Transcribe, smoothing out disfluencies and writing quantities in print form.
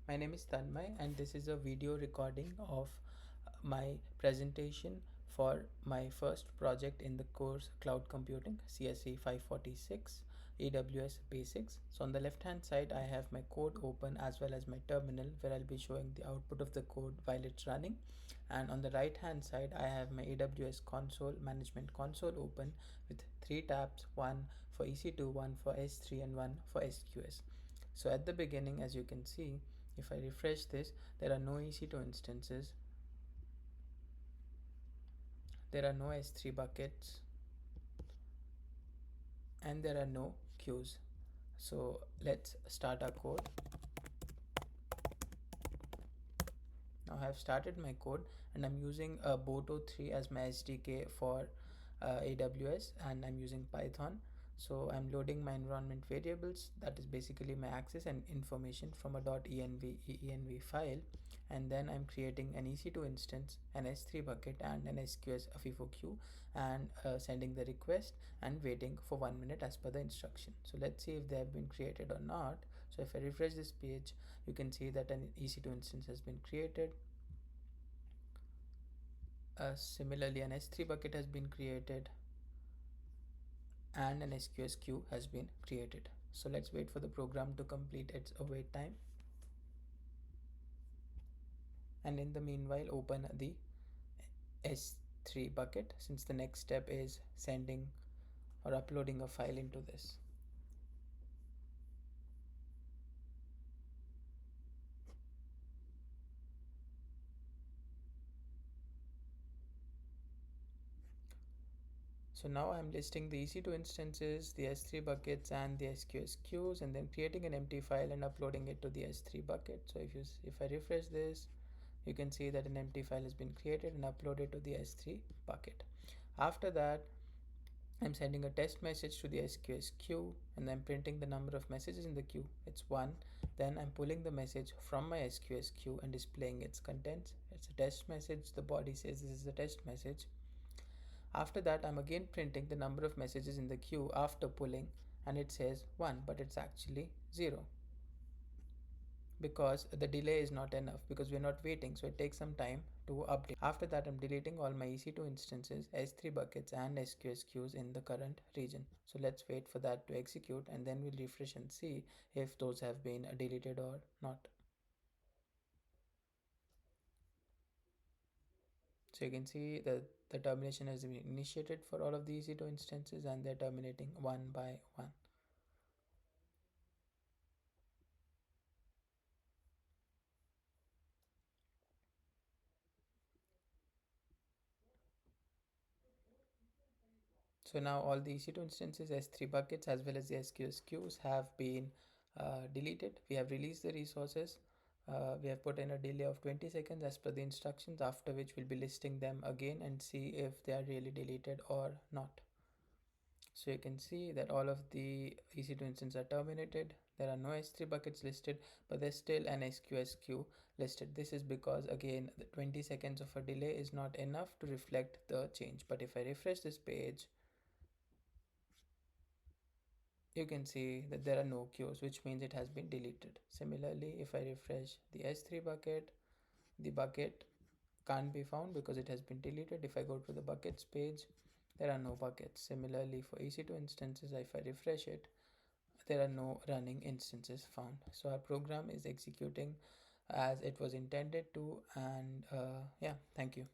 My name is Tanmai and this is a video recording of my presentation for my first project in the course Cloud Computing CSE 546 AWS Basics. So on the left hand side I have my code open as well as my terminal where I'll be showing the output of the code while it's running, and on the right hand side I have my AWS console management console open with three tabs, one for EC2, one for S3 and one for SQS. So at the beginning, as you can see, if I refresh this, there are no EC2 instances, there are no S3 buckets, and there are no queues. So let's start our code. Now I have started my code and I'm using a Boto 3 as my SDK for AWS, and I'm using Python. So I'm loading my environment variables, that is basically my access and information, from a .env file, and then I'm creating an EC2 instance, an S3 bucket and an SQS FIFO queue, and sending the request and waiting for 1 minute as per the instruction. So let's see if they have been created or not. So if I refresh this page, you can see that an EC2 instance has been created. Similarly, an S3 bucket has been created and an SQS queue has been created. So let's wait for the program to complete its await time. And in the meanwhile, open the S3 bucket, since the next step is sending or uploading a file into this. So now I'm listing the EC2 instances, the S3 buckets and the SQS queues, and then creating an empty file and uploading it to the S3 bucket. So if I refresh this, you can see that an empty file has been created and uploaded to the S3 bucket. After that, I'm sending a test message to the SQS queue and I'm printing the number of messages in the queue. It's 1. Then I'm pulling the message from my SQS queue and displaying its contents. It's a test message. The body says this is a test message. After that, I'm again printing the number of messages in the queue after pulling, and it says 1, but it's actually 0, because the delay is not enough, because we're not waiting, so it takes some time to update. After that, I'm deleting all my EC2 instances, S3 buckets and SQS queues in the current region. So let's wait for that to execute and then we'll refresh and see if those have been deleted or not. So you can see that the termination has been initiated for all of the EC2 instances and they're terminating one by one. So now all the EC2 instances, S3 buckets as well as the SQS queues have been deleted. We have released the resources. We have put in a delay of 20 seconds as per the instructions, after which we'll be listing them again and see if they are really deleted or not. So you can see that all of the EC2 instances are terminated. There are no S3 buckets listed, but there's still an SQS queue listed. This is because, again, the 20 seconds of a delay is not enough to reflect the change. But if I refresh this page, you can see that there are no queues, which means it has been deleted. Similarly, if I refresh the S3 bucket, the bucket can't be found because it has been deleted. If I go to the buckets page, there are no buckets. Similarly, for EC2 instances, if I refresh it, there are no running instances found. So our program is executing as it was intended to, and yeah, thank you.